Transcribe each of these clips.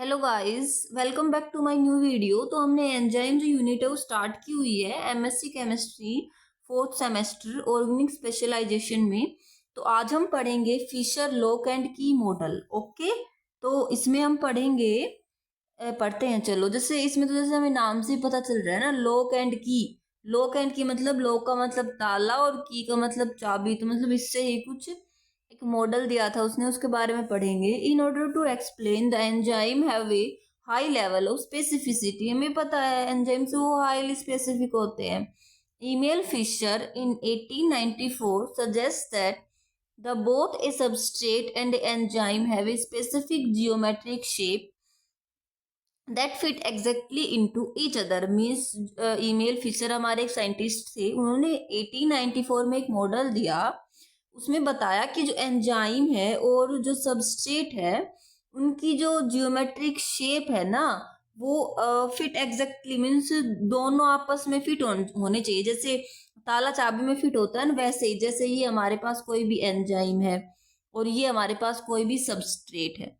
Hello guys, welcome back to my new video. तो हमने enzyme जो यूनिट है वो स्टार्ट की हुई है MSc chemistry fourth semester organic specialisation में। तो आज हम पढ़ेंगे Fischer lock and key model. Okay, तो इसमें हम पढ़ेंगे पढ़ते हैं। चलो, जैसे इसमें तो जैसे हमें नाम से ही पता चल रहा है ना, लॉक एंड की। लॉक एंड की मतलब लॉक का मतलब ताला और की का मतलब चाबी। तो मतलब इससे ही कुछ एक मॉडल दिया था उसने, उसके बारे में पढ़ेंगे। In order to explain the enzyme have a high level of specificity. हमें पता है एंजाइम से वो हाईली स्पेसिफिक होते हैं। Emil Fischer in 1894 suggests that the both a substrate and a enzyme have a specific geometric shape that fit exactly into each other। Means Emil Fischer हमारे एक scientist थे, उन्होंने 1894 में एक मॉडल दिया। उसमें बताया कि जो एंजाइम है और जो सबस्ट्रेट है उनकी जो जियोमेट्रिक शेप है ना, वो फिट एग्जैक्टली मीन्स दोनों आपस में फिट होने चाहिए। जैसे ताला चाबी में फिट होता है ना, वैसे ही जैसे ये हमारे पास कोई भी एंजाइम है और ये हमारे पास कोई भी सबस्ट्रेट है।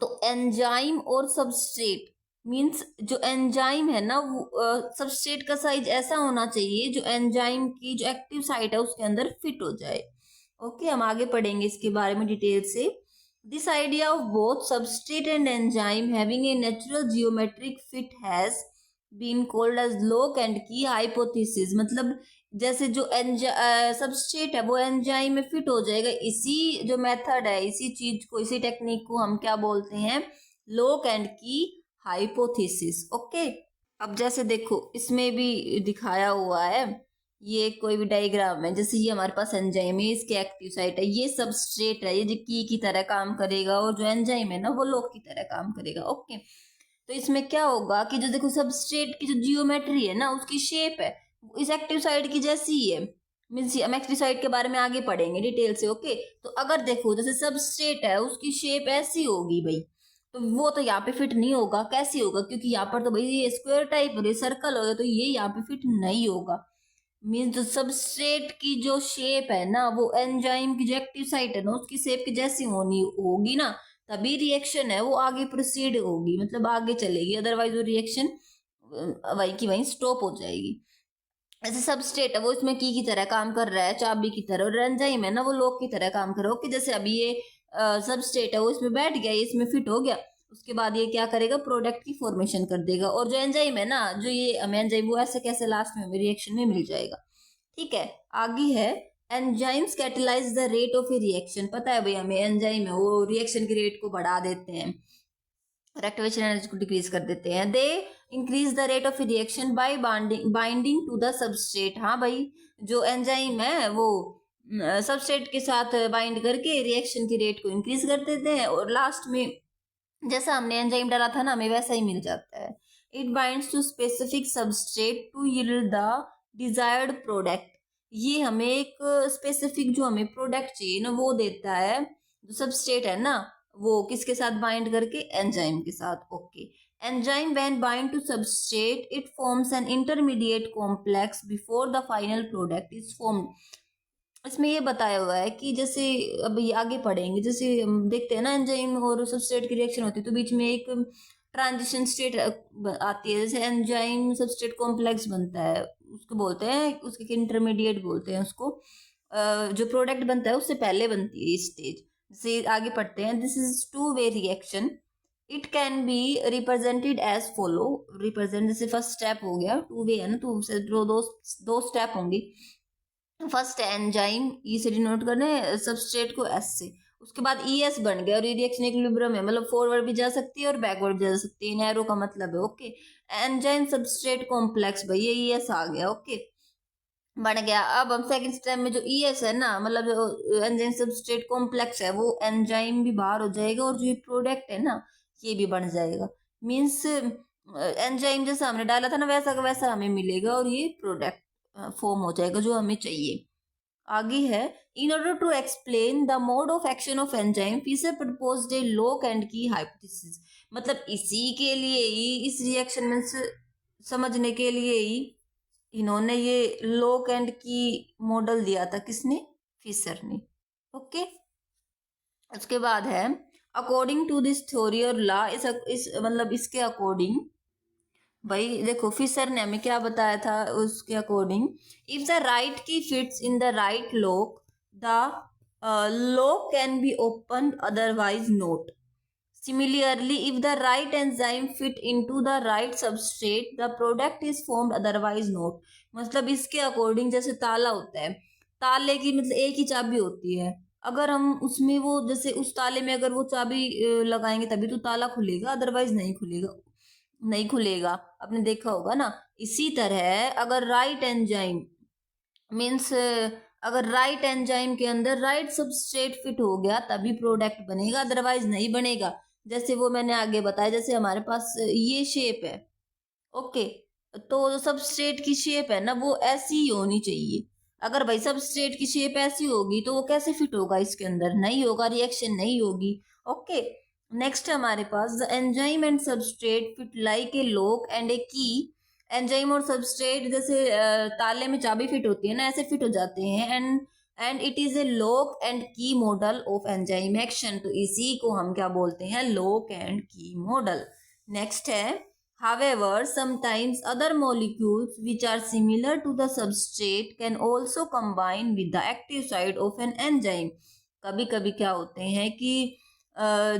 तो एंजाइम और सबस्ट्रेट मींस जो एंजाइम है ना, वो सबस्ट्रेट का साइज ऐसा होना चाहिए जो एंजाइम की जो एक्टिव साइट है उसके अंदर फिट हो जाए। ओके, हम आगे पढ़ेंगे इसके बारे में डिटेल से। This idea of both substrate and enzyme having a natural geometric fit has been called as lock and key hypothesis. मतलब जैसे जो सबस्ट्रेट है वो एंजाइम में फिट हो जाएगा, इसी जो मेथड है, इसी चीज को, इसी टेक्निक को हम क्या बोलते हैं? Lock and key hypothesis. Okay, अब जैसे देखो इसमें भी दिखाया हुआ है, ये कोई भी डायग्राम है। जैसे ये हमारे पास एंजाइम है, इसके एक्टिव साइट है, ये सबस्ट्रेट है, ये जो की तरह काम करेगा, और जो एंजाइम है ना वो लॉक की तरह काम करेगा। ओके, तो इसमें क्या होगा कि जो देखो सबस्ट्रेट की जो जियोमेट्री है ना, उसकी शेप है इस एक्टिव साइड की जैसी ही है। मीन्स हम एक्टिव साइड के बारे में आगे पढ़ेंगे डिटेल से। ओके, तो अगर देखो जैसे सबस्ट्रेट है उसकी शेप ऐसी होगी भाई, तो वो तो यहाँ पे फिट नहीं होगा। कैसी होगा? क्योंकि यहाँ पर तो भाई ये स्क्वायर टाइप है, सर्कल होगा, तो ये यहाँ पे फिट नहीं होगा। मीन्स जो सबस्ट्रेट की जो शेप है ना, वो एंजाइम की जो एक्टिव साइट है ना उसकी शेप की जैसी होनी होगी ना, तभी रिएक्शन है वो आगे प्रोसीड होगी, मतलब आगे चलेगी। अदरवाइज वो रिएक्शन वहीं की वहीं स्टॉप हो जाएगी। ऐसे सबस्ट्रेट है वो इसमें की तरह काम कर रहा है, चाबी की तरह, और एंजाइम है ना वो लॉक की तरह काम कर रहा है। ओके, जैसे अभी ये सबस्ट्रेट है वो इसमें बैठ गया, ये इसमें फिट हो गया, उसके बाद ये क्या करेगा? प्रोडक्ट की फॉर्मेशन कर देगा। और जो एंजाइम है ना, जो ये एंजाइम, वो ऐसे कैसे लास्ट में रिएक्शन में मिल जाएगा। ठीक है, आगे है enzymes catalyse the rate of A reaction. पता है भाई हमें, एंजाइम है वो रिएक्शन की रेट को बढ़ा देते हैं, एक्टिवेशन एनर्जी को डिक्रीज कर देते हैं। They increase the rate of reaction by binding to the substrate. हाँ भाई, जो एंजाइम है वो सबस्ट्रेट के साथ बाइंड करके रिएक्शन की रेट को इंक्रीज कर देते हैं, और लास्ट में जैसा हमने एंजाइम डाला था ना, हमें वैसा ही मिल जाता है। It binds to specific substrate to yield the desired product. ये हमें एक स्पेसिफिक जो हमें प्रोडक्ट चाहिए ना वो देता है। जो सबस्ट्रेट है ना, वो किसके साथ बाइंड करके? एंजाइम के साथ। Okay, enzyme when bind to substrate it forms an intermediate complex before the final product is formed. इसमें ये बताया हुआ है कि जैसे अब ये आगे पढ़ेंगे, जैसे हम देखते हैं ना एंजाइम और सबस्ट्रेट की रिएक्शन होती है, तो बीच में एक ट्रांजिशन स्टेट आती है। जैसे एंजाइम सबस्ट्रेट कॉम्प्लेक्स बनता है, उसको बोलते हैं, उसके इंटरमीडिएट बोलते हैं उसको। जो प्रोडक्ट बनता है उससे पहले बनती है ये स्टेज। जैसे आगे पढ़ते हैं, this is two way reaction. It can be represented as follow. Represent जैसे फर्स्ट स्टेप हो गया, टू वे है ना, तो दो स्टेप होंगी। फर्स्ट एंजाइम ई से डिनोट करने, सबस्ट्रेट को एस से, उसके बाद ई एस बन गया, और ये रिएक्शन इक्विलिब्रियम है, मतलब फॉरवर्ड भी जा सकती है और बैकवर्ड भी जा सकती है। नैरो का मतलब है। ओके, एंजाइम सबस्ट्रेट कॉम्प्लेक्स, भाई ये ई एस आ गया। ओके, बन गया। अब हम सेकंड स्टेप में जो ई एस है ना, मतलब जो एंजाइम सबस्ट्रेट कॉम्प्लेक्स है, वो एंजाइम भी बाहर हो जाएगा, और जो ये प्रोडक्ट है ना ये भी बन जाएगा। मीन्स एंजाइम जैसा हमने डाला था ना वैसा का वैसा हमें मिलेगा, और ये प्रोडक्ट फॉर्म हो जाएगा जो हमें चाहिए। आगे है, in order to explain the mode of action of enzyme Fischer proposed a lock and key hypothesis. मतलब इसी के लिए ही, इस रिएक्शन में से समझने के लिए ही इन्होंने ये लॉक एंड की मॉडल दिया था। किसने? फिशर ने। ओके, उसके बाद है अकॉर्डिंग टू दिस थ्योरी और लॉ, इस मतलब इसके अकॉर्डिंग, भाई देखो फिशर ने हमें क्या बताया था उसके अकॉर्डिंग, इफ द राइट की fits in the right lock, the lock can be open, otherwise note. Similarly, if the right enzyme fit into the right substrate, the product is formed, otherwise not। मतलब इसके according जैसे ताला होता है, ताले की मतलब एक ही चाबी होती है, अगर हम उसमें वो जैसे उस ताले में अगर वो चाबी लगाएंगे तभी तो ताला खुलेगा, अदरवाइज नहीं खुलेगा, नहीं खुलेगा, आपने देखा होगा ना। इसी तरह अगर राइट एंजाइम मीन्स अगर राइट एंजाइम के अंदर राइट सबस्ट्रेट फिट हो गया तभी प्रोडक्ट बनेगा, अदरवाइज नहीं बनेगा। जैसे वो मैंने आगे बताया, जैसे हमारे पास ये शेप है, ओके, तो जो सबस्ट्रेट की शेप है ना वो ऐसी ही होनी चाहिए। अगर भाई सबस्ट्रेट की शेप ऐसी होगी तो वो कैसे फिट होगा इसके अंदर, नहीं होगा, रिएक्शन नहीं होगी। ओके, नेक्स्ट हमारे पास the enzyme and substrate fit like a lock and a key. Enzyme और सबस्ट्रेट जैसे ताले में चाबी फिट होती है ना, ऐसे फिट हो जाते हैं। And it is a lock and key model of enzyme action, तो इसी को हम क्या बोलते हैं, lock and key model. Next है, however sometimes other molecules which are similar to the substrate can also combine with the active side of an enzyme। कभी कभी क्या होते हैं कि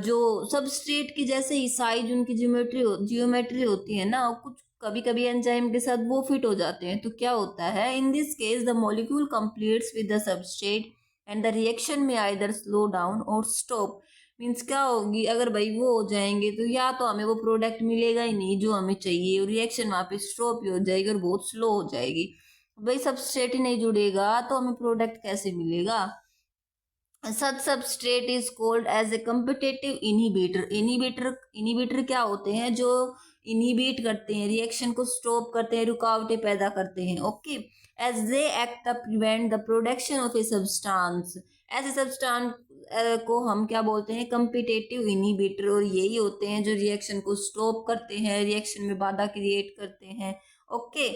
जो सबस्ट्रेट की जैसे ही साइज उनकी जियोमेट्री होती है ना, कुछ कभी कभी एंजाइम के साथ वो फिट हो जाते हैं, तो क्या होता है, in this case the molecule completes with the substrate and the reaction में आइदर स्लो डाउन और स्टॉप। मीन्स क्या होगी, अगर भाई वो हो जाएंगे तो या तो हमें वो प्रोडक्ट मिलेगा ही नहीं जो हमें चाहिए, और रिएक्शन वहां पे स्टॉप ही हो जाएगी और बहुत स्लो हो जाएगी। भाई सबस्ट्रेट ही नहीं जुड़ेगा तो हमें प्रोडक्ट कैसे मिलेगा। Such substrate is called as a competitive inhibitor. Inhibitor क्या होते हैं, जो इनहिबिट करते हैं, रिएक्शन को स्टॉप करते हैं, रुकावटें पैदा करते हैं। Okay, as they act the prevent the production of a substance. ऐसे सब्सटेंस को हम क्या बोलते हैं, कम्पिटेटिव इनहिबिटर, और यही होते हैं जो रिएक्शन को स्टॉप करते हैं, रिएक्शन में बाधा क्रिएट करते हैं। ओके,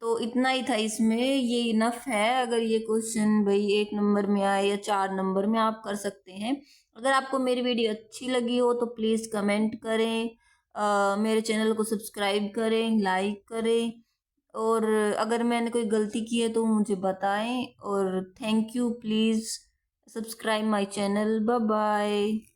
तो इतना ही था इसमें, ये इनफ है। अगर ये क्वेश्चन भाई 1 नंबर में आए या 4 नंबर में, आप कर सकते हैं। अगर आपको मेरी वीडियो अच्छी लगी हो तो प्लीज़ कमेंट करें, मेरे चैनल को सब्सक्राइब करें, लाइक करें, और अगर मैंने कोई गलती की है तो मुझे बताएं। और thank you, please subscribe my channel. Bye bye.